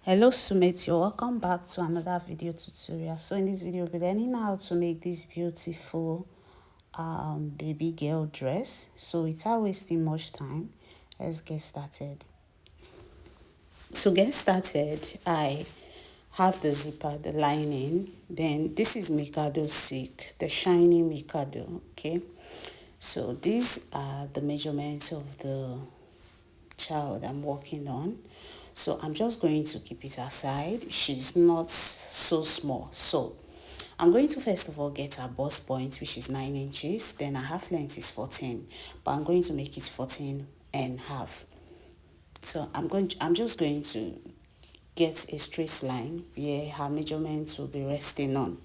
Hello Sumit, you're welcome back to another video tutorial. So in this video we'll be learning how to make this beautiful baby girl dress. So without wasting much time, let's get started. To get started, I have the zipper, the lining. Then this is Mikado silk, the shiny Mikado. Okay, so these are the measurements of the child I'm working on. So I'm just going to keep it aside. She's not so small. So I'm going to first of all get her bust point, which is 9 inches. Then her half length is 14, but I'm going to make it 14 and half. So I'm just going to get a straight line where her measurements will be resting on.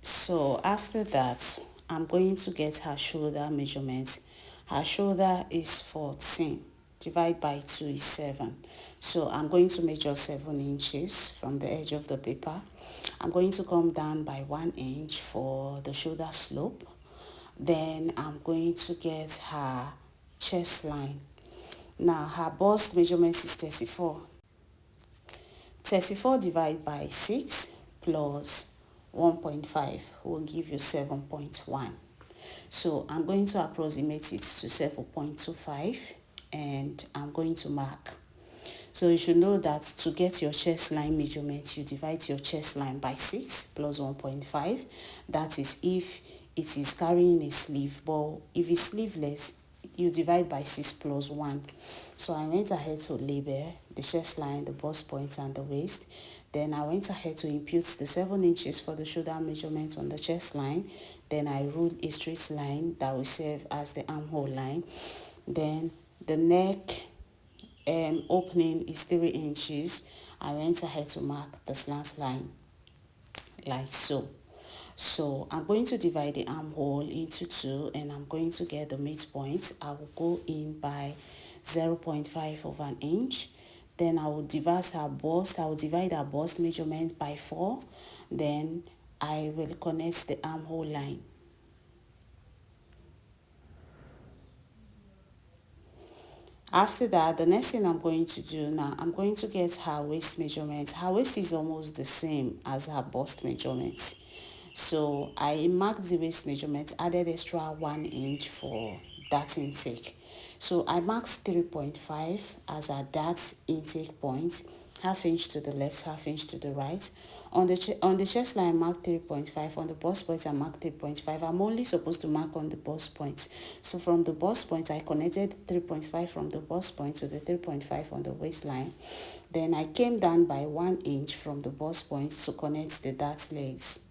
So after that, I'm going to get her shoulder measurement. Her shoulder is 14. Divide by 2 is 7. So I'm going to measure 7 inches from the edge of the paper. I'm going to come down by 1 inch for the shoulder slope. Then I'm going to get her chest line. Now her bust measurement is 34. 34 divided by 6 plus 1.5 will give you 7.1. So I'm going to approximate it to 7.25 and I'm going to mark. So you should know that to get your chest line measurement, you divide your chest line by 6 plus 1.5. That is if it is carrying a sleeve, but if it's sleeveless, you divide by 6 plus 1. So I went ahead to label the chest line, the bust point and the waist. Then I went ahead to impute the 7 inches for the shoulder measurement on the chest line. Then I ruled a straight line that will serve as the armhole line. Then the neck opening is 3 inches. I went ahead to mark the slant line like so. So I'm going to divide the armhole into 2 and I'm going to get the midpoint. I will go in by 0.5 of an inch. Then I will divide her bust measurement by 4. Then I will connect the armhole line. After that, the next thing I'm going to do now, I'm going to get her waist measurement. Her waist is almost the same as her bust measurement. So I marked the waist measurement, added extra 1 inch for dart intake. So I marked 3.5 as a dart intake point, half inch to the left, half inch to the right. On the chest line, I marked 3.5. On the bust point, I marked 3.5. I'm only supposed to mark on the bust point. So from the bust point, I connected 3.5 from the bust point to the 3.5 on the waistline. Then I came down by 1 inch from the bust point to connect the dart legs.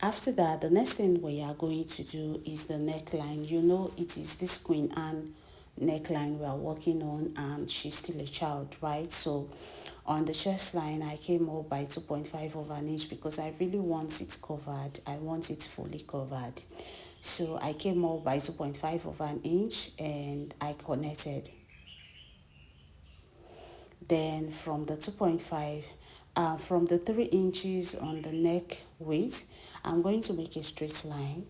After that, the next thing we are going to do is the neckline. You know, it is this Queen Anne neckline we are working on and she's still a child, right? So on the chest line, I came up by 2.5 of an inch because I really want it covered. I want it fully covered. So I came up by 2.5 of an inch and I connected. Then from the 2.5, from the 3 inches on the neck width, I'm going to make a straight line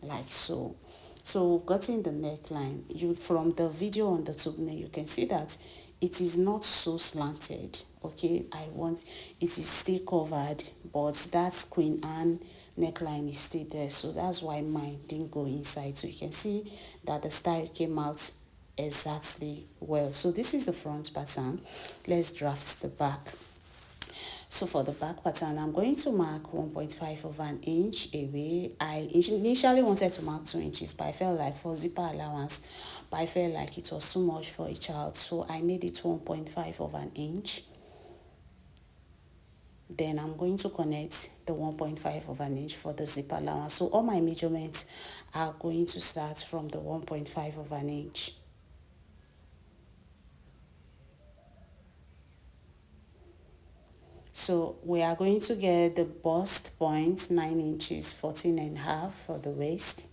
like so. So we've gotten the neckline. From the video on the thumbnail, you can see that it is not so slanted. Okay, it is still covered, but that Queen Anne neckline is still there. So that's why mine didn't go inside. So you can see that the style came out exactly well. So this is the front pattern. Let's draft the back. So for the back pattern, I'm going to mark 1.5 of an inch away. I initially wanted to mark 2 inches, but I felt like for zipper allowance, but I felt like it was too much for a child, so I made it 1.5 of an inch. Then I'm going to connect the 1.5 of an inch for the zipper allowance. So all my measurements are going to start from the 1.5 of an inch. So we are going to get the bust point 9 inches, 14 and a half for the waist.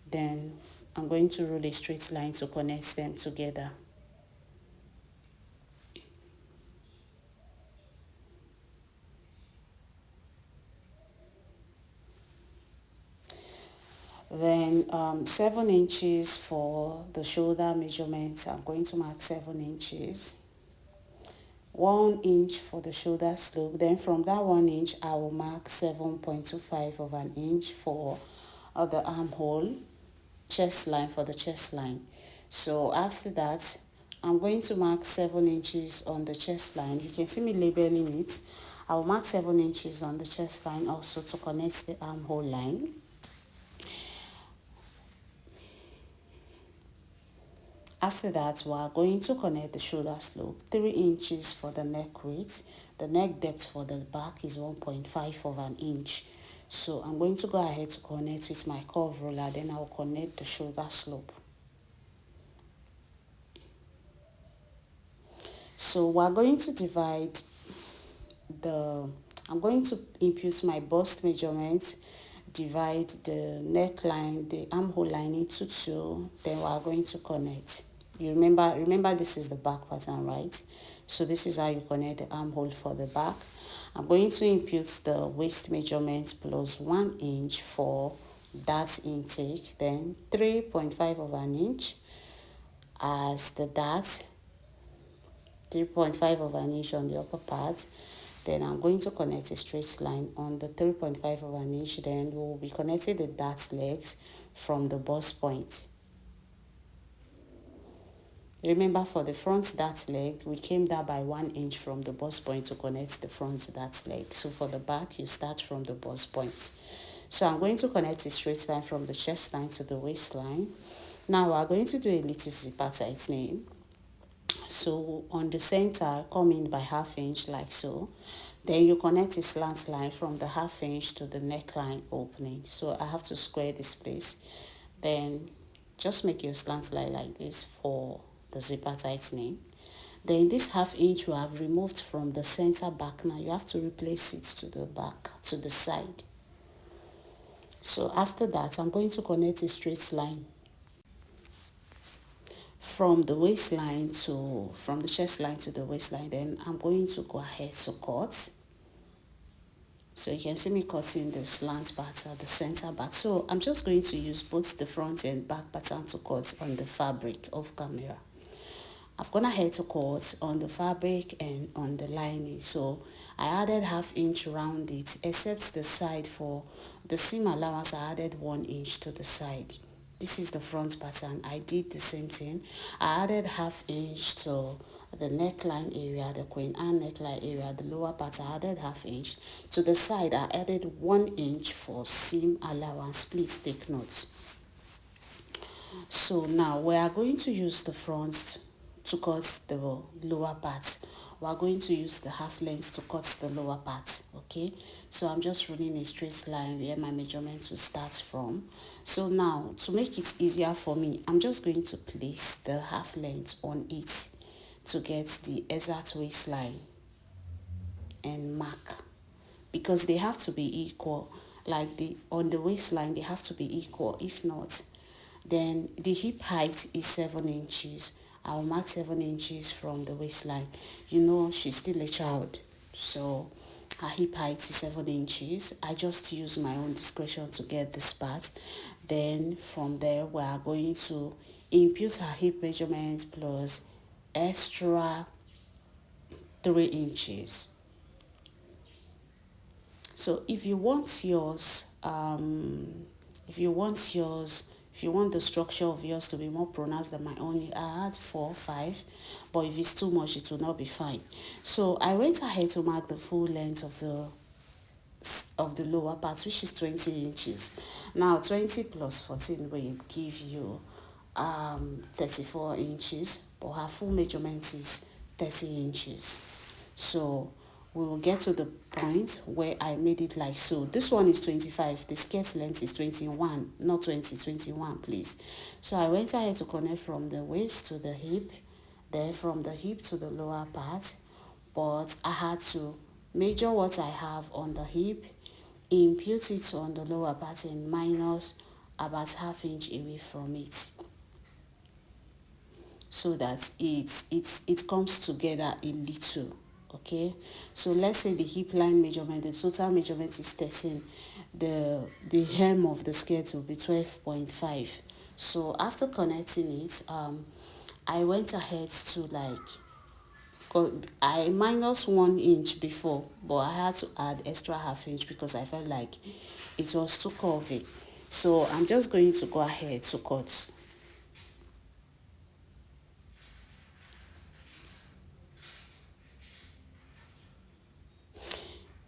Then I'm going to rule a straight line to connect them together. Then 7 inches for the shoulder measurement. I'm going to mark 7 inches. 1 inch for the shoulder slope. Then from that 1 inch, I will mark 7.25 of an inch for the armhole, chest line, for the chest line. So after that, I'm going to mark 7 inches on the chest line. You can see me labeling it. I will mark 7 inches on the chest line also to connect the armhole line. After that, we are going to connect the shoulder slope, 3 inches for the neck width. The neck depth for the back is 1.5 of an inch. So I'm going to go ahead to connect with my curve ruler, then I'll connect the shoulder slope. So we're going to divide I'm going to impute my bust measurement, divide the neckline, the armhole line into 2, then we are going to connect. You remember this is the back pattern, right? So this is how you connect the armhole for the back. I'm going to impute the waist measurement plus 1 inch for that intake, then 3.5 of an inch as the dart, 3.5 of an inch on the upper part. Then I'm going to connect a straight line on the 3.5 of an inch. Then we'll be connecting the dart legs from the bust point. Remember, for the front dart leg, we came down by 1 inch from the bust point to connect the front dart leg. So for the back, you start from the bust point. So I'm going to connect a straight line from the chest line to the waistline. Now we're going to do a little zipper tightening. So on the center, come in by 1/2 inch like so. Then you connect a slant line from the 1/2 inch to the neckline opening. So I have to square this place. Then just make your slant line like this for the zipper tightening. Then this 1/2 inch you have removed from the center back. Now you have to replace it to the back, to the side. So after that, I'm going to connect a straight line from the waistline from the chest line to the waistline. Then I'm going to go ahead to cut. So you can see me cutting the slant part at the center back. So I'm just going to use both the front and back pattern to cut on the fabric of camera. I've gone ahead to cut on the fabric and on the lining. So I added 1/2 inch round it, except the side. For the seam allowance, I added 1 inch to the side. This is the front pattern. I did the same thing. I added 1/2 inch to the neckline area, the Queen Anne neckline area, the lower part. I added 1/2 inch. To the side, I added 1 inch for seam allowance. Please take notes. So now we are going to use the front to cut the lower part. We are going to use the 1/2 length to cut the lower part. Okay, so I'm just running a straight line where my measurement will start from. So now, to make it easier for me, I'm just going to place the 1/2 length on it to get the exact waistline and mark, because they have to be equal. Like on the waistline, they have to be equal. If not, then the hip height is 7 inches. I'll mark 7 inches from the waistline. You know, she's still a child, so her hip height is 7 inches. I just use my own discretion to get this part. Then from there, we are going to impute her hip measurement plus extra 3 inches. So if you want yours, if you want the structure of yours to be more pronounced than my own, you add 4 or 5, but if it's too much, it will not be fine. So I went ahead to mark the full length of the lower part, which is 20 inches. Now 20 plus 14 will give you 34 inches, but her full measurement is 30 inches. So we will get to the point where I made it like so. This one is 25. The skirt length is 21, not 20, 21, please. So I went ahead to connect from the waist to the hip, then from the hip to the lower part. But I had to measure what I have on the hip, impute it on the lower part, and minus about 1/2 inch away from it, so that it comes together a little. Okay, so let's say the hip line measurement, the total measurement is 13, the hem of the skirt will be 12.5. So after connecting it, I went ahead to I minus 1 inch before, but I had to add extra half inch because I felt like it was too curvy. So I'm just going to go ahead to cut.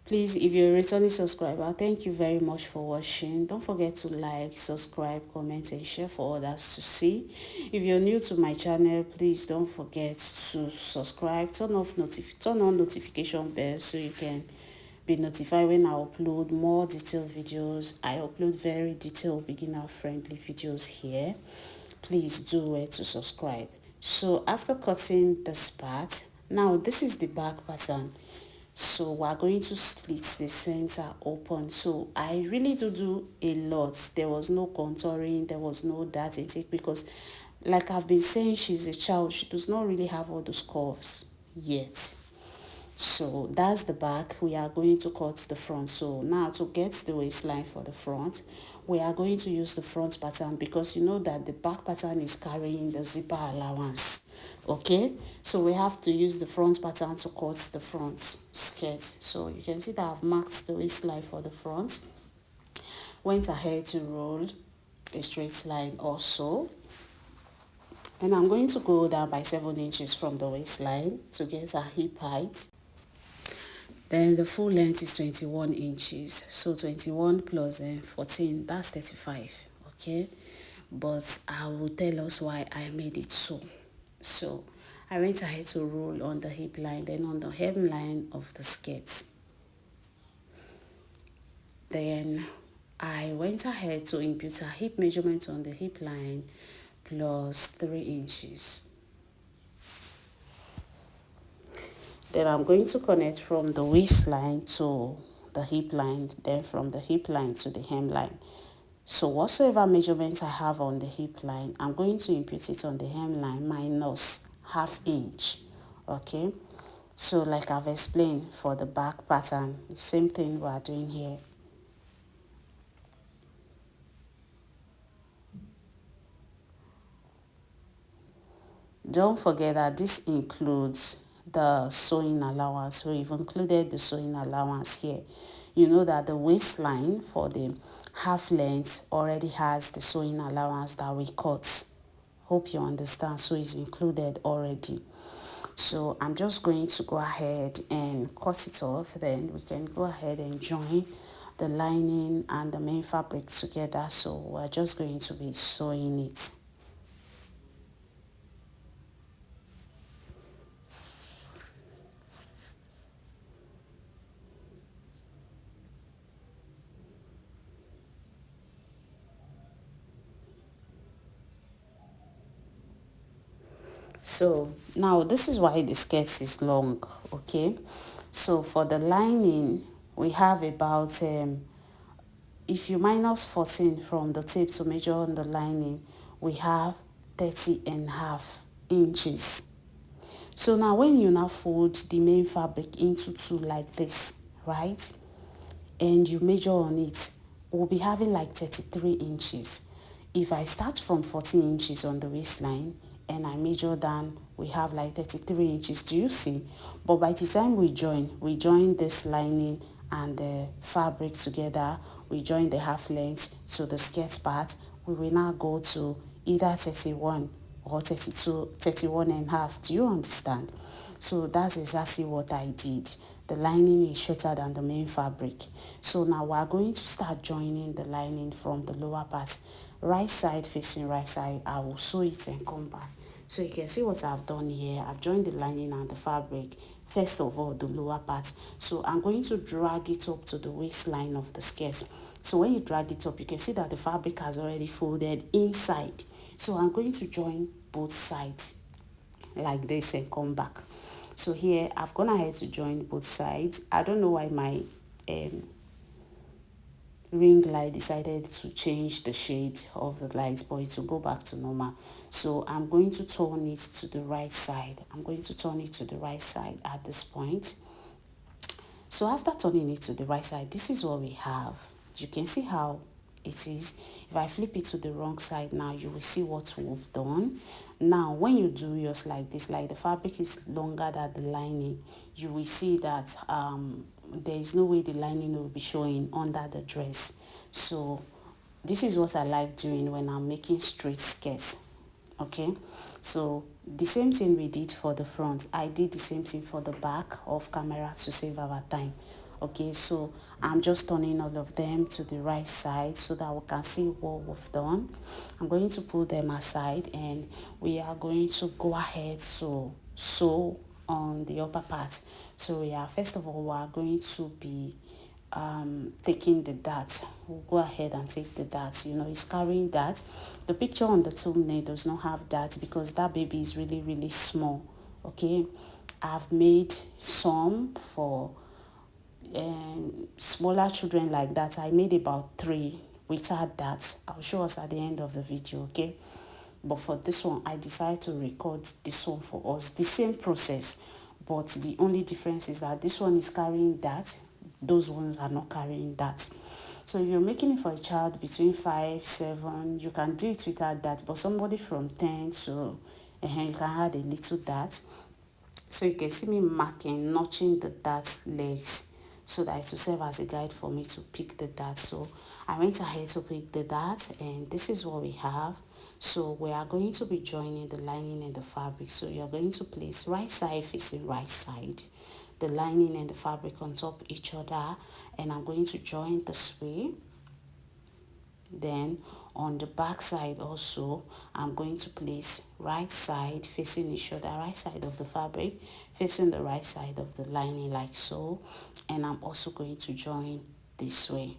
Please, if you're a returning subscriber, thank you very much for watching. Don't forget to like, subscribe, comment, and share for others to see. If you're new to my channel, please don't forget to subscribe. Turn on notification bell so you can be notified when I upload more detailed videos. I upload very detailed, beginner-friendly videos here. Please do it to subscribe. So after cutting this part, now this is the back pattern. So we're going to split the center open. So I really do a lot. There was no contouring, there was no that intake, because like I've been saying, she's a child, she does not really have all those curves yet. So that's the back. We are going to cut the front. So now to get the waistline for the front, we are going to use the front pattern, because you know that the back pattern is carrying the zipper allowance. Okay, so we have to use the front pattern to cut the front skirt. So you can see that I've marked the waistline for the front, went ahead to roll a straight line also, and I'm going to go down by 7 inches from the waistline to get a hip height. Then the full length is 21 inches. So 21 plus 14, that's 35. Okay. But I will tell us why I made it so. So I went ahead to roll on the hip line, then on the hemline of the skirt. Then I went ahead to impute a hip measurement on the hip line plus 3 inches. Then I'm going to connect from the waistline to the hip line, then from the hip line to the hemline. So whatsoever measurement I have on the hip line, I'm going to impute it on the hemline minus ½ inch. Okay, so like I've explained for the back pattern, the same thing we are doing here. Don't forget that this includes the sewing allowance. We've included the sewing allowance here. You know that the waistline for the half length already has the sewing allowance that we cut. Hope you understand. So it's included already. So I'm just going to go ahead and cut it off. Then we can go ahead and join the lining and the main fabric together. So we're just going to be sewing it. So now this is why the skirt is long. Okay, so for the lining we have about if you minus 14 from the tape to measure on the lining, we have 30.5 inches. So now when you now fold the main fabric into two like this, right, and you measure on it, we'll be having like 33 inches. If I start from 14 inches on the waistline and I measure down, we have like 33 inches. Do you see? But by the time we join this lining and the fabric together, we join the half length to the skirt part, we will now go to either 31 or 32, 31.5. Do you understand? So that's exactly what I did. The lining is shorter than the main fabric. So now we're going to start joining the lining from the lower part. Right side facing right side, I will sew it and come back. So you can see what I've done here. I've joined the lining and the fabric. First of all, the lower part. So I'm going to drag it up to the waistline of the skirt. So when you drag it up, you can see that the fabric has already folded inside. So I'm going to join both sides like this and come back. So here I've gone ahead to join both sides. I don't know why my ring light decided to change the shade of the light, but it will go back to normal. So I'm going to turn it to the right side. I'm going to turn it to the right side at this point. So after turning it to the right side, this is what we have. You can see how it is. If I flip it to the wrong side now, you will see what we've done. Now when you do yours like this, like the fabric is longer than the lining, you will see that there is no way the lining will be showing under the dress. So this is what I like doing when I'm making straight skirts. Okay, so the same thing we did for the front, I did the same thing for the back of camera to save our time. Okay, so I'm just turning all of them to the right side so that we can see what we've done. I'm going to pull them aside and we are going to go ahead to sew on the upper part. So yeah, first of all, we are going to be taking the dart. We'll go ahead and take the dart. You know, it's carrying dart. The picture on the thumbnail does not have dart because that baby is really small. Okay, I've made some for smaller children like that. I made about 3 without that. I'll show us at the end of the video. Okay, but for this one I decided to record this one for us, the same process, but the only difference is that this one is carrying that, those ones are not carrying that. So if you're making it for a child between 5, 7, you can do it without that, but somebody from 10 to you can add a little dart. So you can see me marking, notching the dart legs so that it will serve as a guide for me to pick the dart. So I went ahead to pick the dart and this is what we have. So we are going to be joining the lining and the fabric. So you're going to place right side facing right side, the lining and the fabric on top of each other, and I'm going to join this way. Then on the back side also, I'm going to place right side facing each other, right side of the fabric facing the right side of the lining like so, and I'm also going to join this way.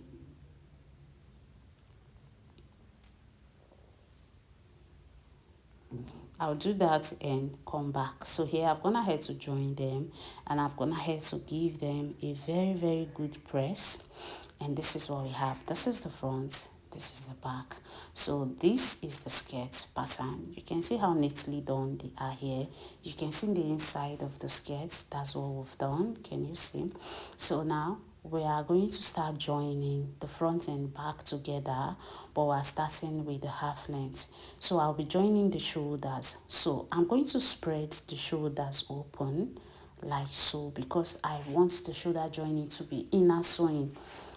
I'll do that and come back. So here I've gone ahead to join them and I've gone ahead to give them a very good press, and this is what we have. This is the front, this is the back. So this is the skirt pattern. You can see how neatly done they are here. You can see the inside of the skirts. That's what we've done. Can you see? So now we are going to start joining the front and back together, but we're starting with the half length. So I'll be joining the shoulders. So I'm going to spread the shoulders open like so because I want the shoulder joining to be inner sewing.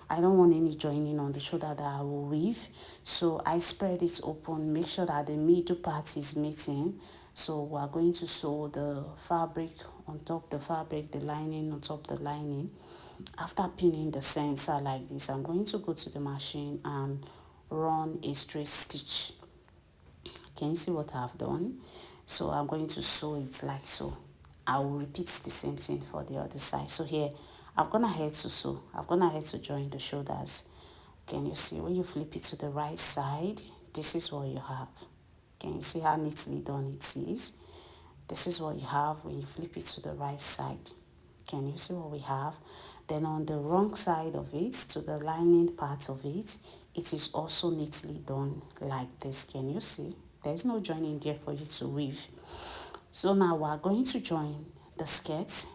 I don't want any joining on the shoulder that I will weave. So I spread it open, make sure that the middle part is meeting. So we're going to sew the fabric on top the fabric, the lining on top the lining. After pinning the center like this, I'm going to go to the machine and run a straight stitch. Can you see what I've done? So I'm going to sew it like so. I will repeat the same thing for the other side. So here I've gone ahead to sew. I've gone ahead to join the shoulders. Can you see? When you flip it to the right side, this is what you have. Can you see how neatly done it is? This is what you have when you flip it to the right side. Can you see what we have? Then on the wrong side of it, to the lining part of it, it is also neatly done like this. Can you see? There's no joining there for you to weave. So now we are going to join the skirt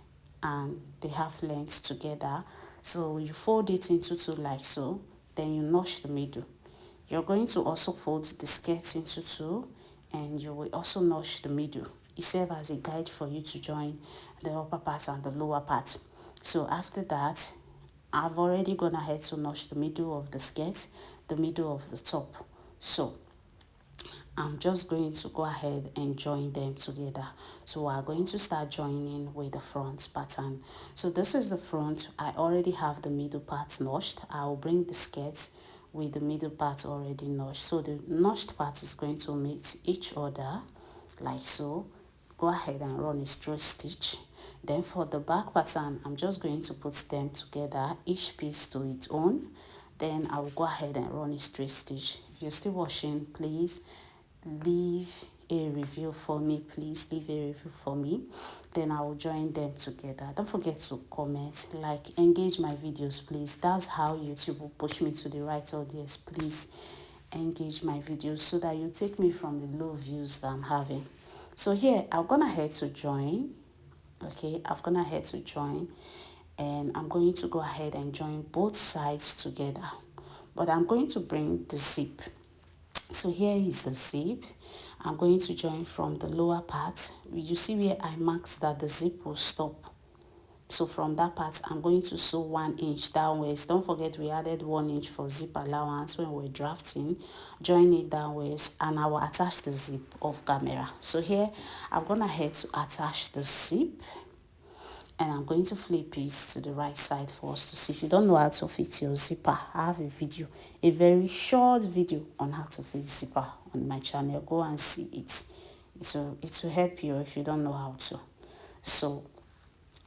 and the half length together. So you fold it into 2 like so, then you notch the middle. You're going to also fold the skirt into 2 and you will also notch the middle. It serves as a guide for you to join the upper part and the lower part. So after that, I've already gone ahead to notch the middle of the skirt, the middle of the top. So I'm just going to go ahead and join them together. So we're going to start joining with the front pattern. So this is the front. I already have the middle part notched. I'll bring the skirt with the middle part already notched. So the notched part is going to meet each other like so. Go ahead and run a straight stitch. Then for the back pattern, I'm just going to put them together, each piece to its own. Then I will go ahead and run a straight stitch. If you're still watching, please leave a review for me, please leave a review for me, then I will join them together. Don't forget to comment, like, engage my videos, please. That's how YouTube will push me to the right audience. Please engage my videos so that you take me from the low views that I'm having. So here I've gone ahead to join. Okay, I've gone ahead to join, and I'm going to go ahead and join both sides together, but I'm going to bring the zip. So here is the zip. I'm going to join from the lower part. You see where I marked that the zip will stop. So from that part, I'm going to sew 1 inch downwards. Don't forget we added 1 inch for zip allowance when we're drafting. Join it downwards, and I will attach the zip off camera. So here I've gone ahead to attach the zip, and I'm going to flip it to the right side for us to see. If you don't know how to fit your zipper, I have a video, a very short video on how to fit zipper on my channel. Go and see it. It will help you if you don't know how to. So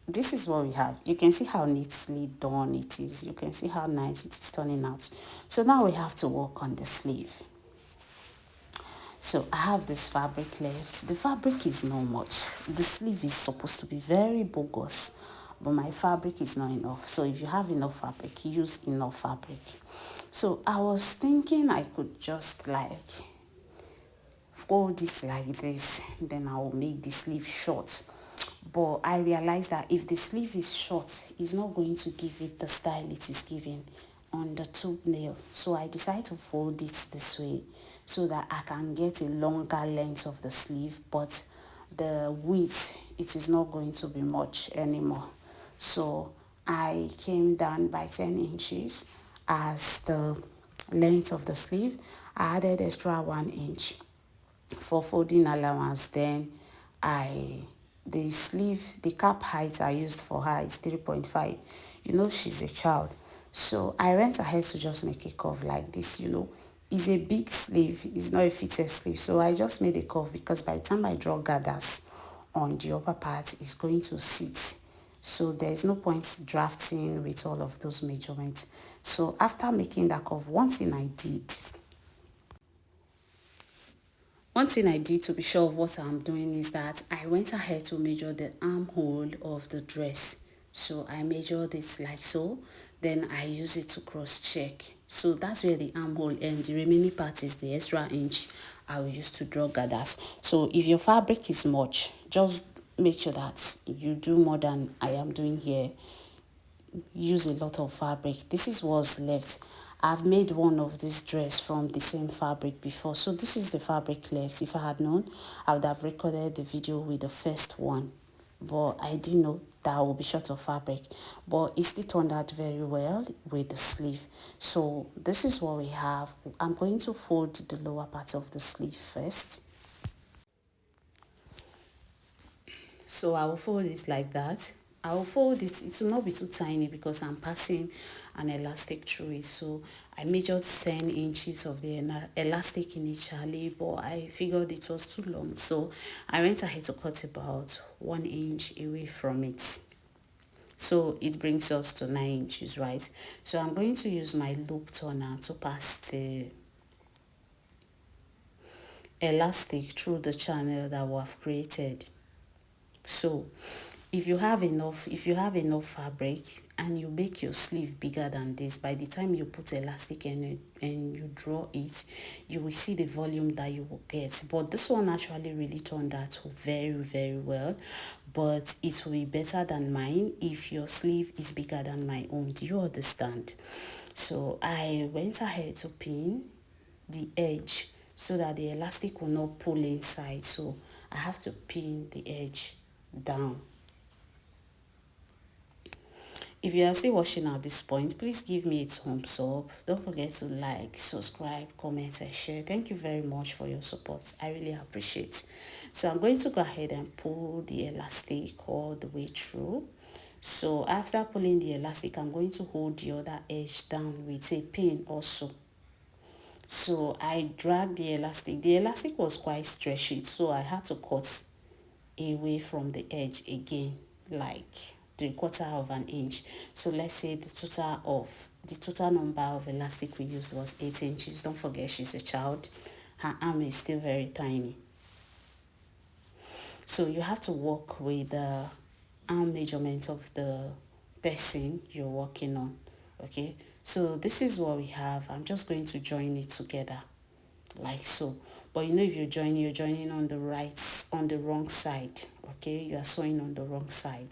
this is what we have. You can see how neatly done it is. You can see how nice it is turning out. So now we have to work on the sleeve. So I have this fabric left. The fabric is not much. The sleeve is supposed to be very bogus, but my fabric is not enough. So if you have enough fabric, use enough fabric. So I was thinking I could just like fold it like this, then I will make the sleeve short. But I realized that if the sleeve is short, it's not going to give it the style it is giving on the thumbnail. So I decided to fold it this way so that I can get a longer length of the sleeve, but the width, it is not going to be much anymore. So I came down by 10 inches as the length of the sleeve. I added extra 1 inch for folding allowance. Then the sleeve, the cap height I used for her is 3.5. You know, she's a child. So I went ahead to just make a curve like this, you know. It's a big sleeve, it's not a fitted sleeve. So I just made a curve because by the time I draw gathers on the upper part, it's going to sit. So there's no point drafting with all of those measurements. So after making that curve, one thing I did to be sure of what I'm doing is that I went ahead to measure the armhole of the dress. So I measured it like so, then I use it to cross check. So that's where the armhole ends. The remaining part is the extra inch I will use to draw gathers. So if your fabric is much, just make sure that you do more than I am doing here. Use a lot of fabric. This is what's left. I've made one of this dress from the same fabric before, so this is the fabric left. If I had known, I would have recorded the video with the first one, but I didn't know that I will be short of fabric. But it still turned out very well with the sleeve. So this is what we have. I'm going to fold the lower part of the sleeve first. So I will fold it like that. I will fold it. It will not be too tiny because I'm passing an elastic through it. So I measured 10 inches of the elastic initially, but I figured it was too long. So I went ahead to cut about 1 inch away from it. So it brings us to 9 inches, right? So I'm going to use my loop turner to pass the elastic through the channel that we have created. So if you have enough fabric and you make your sleeve bigger than this, by the time you put elastic in it and you draw it, you will see the volume that you will get. But this one actually really turned out very, very well, but it will be better than mine if your sleeve is bigger than my own. Do you understand? So I went ahead to pin the edge so that the elastic will not pull inside. So I have to pin the edge down. If you are still watching at this point, please give me a thumbs up. Don't forget to like, subscribe, comment and share. Thank you very much for your support. I really appreciate. So I'm going to go ahead and pull the elastic all the way through. So after pulling the elastic, I'm going to hold the other edge down with a pin also. So I dragged the elastic. The elastic was quite stretchy, so I had to cut away from the edge again, like 3/4 of an inch. So let's say the total number of elastic we used was 8 inches. Don't forget she's a child. Her arm is still very tiny. So you have to work with the arm measurement of the person you're working on. Okay, so this is what we have. I'm just going to join it together like so. But you know, if you're joining on the on the wrong side. Okay, you are sewing on the wrong side.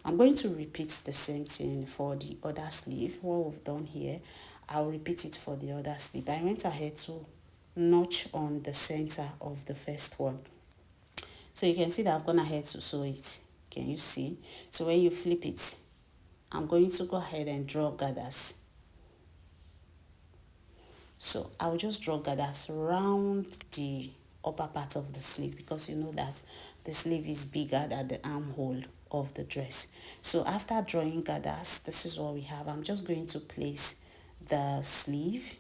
I'm going to repeat the same thing for the other sleeve. What we've done here, I'll repeat it for the other sleeve. I went ahead to notch on the center of the first one, so you can see that I've gone ahead to sew it. Can you see? So when you flip it, I'm going to go ahead and draw gathers. So I'll just draw gathers around the upper part of the sleeve, because you know that the sleeve is bigger than the armhole of the dress. So after drawing gathers, this is what we have. I'm just going to place the sleeve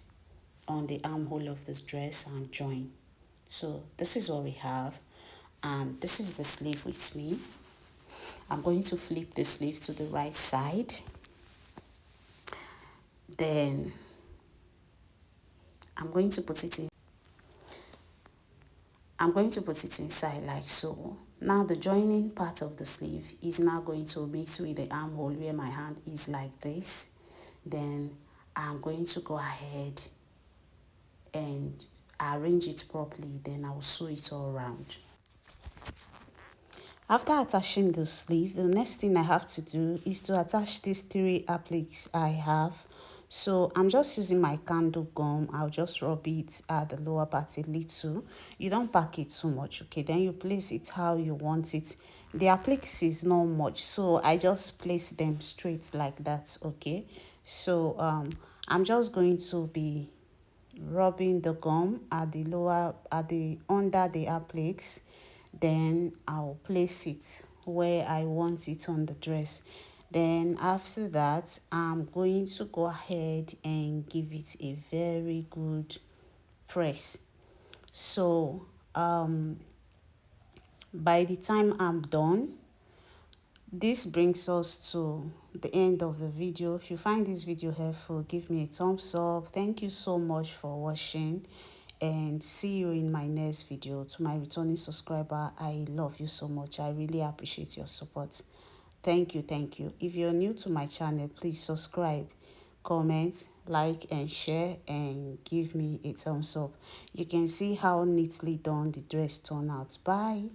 on the armhole of this dress and join. So this is what we have, and this is the sleeve with me. I'm going to flip the sleeve to the right side, then I'm going to put it in. I'm going to put it inside like so. Now the joining part of the sleeve is now going to meet with the armhole where my hand is like this. Then I'm going to go ahead and arrange it properly, then I'll sew it all around. After attaching the sleeve, the next thing I have to do is to attach these 3 appliques I have. So I'm just using my candle gum. I'll just rub it at the lower part a little. You don't pack it too much, okay? Then you place it how you want it. The appliques is not much, so I just place them straight like that, okay? So I'm just going to be rubbing the gum at the lower, under the appliques. Then I'll place it where I want it on the dress. Then after that, I'm going to go ahead and give it a very good press. So by the time I'm done, this brings us to the end of the video. If you find this video helpful, give me a thumbs up. Thank you so much for watching, and see you in my next video. To my returning subscriber, I love you so much. I really appreciate your support. Thank you, thank you. If you're new to my channel, please subscribe, comment, like and share, and give me a thumbs up. You can see how neatly done the dress turned out. Bye.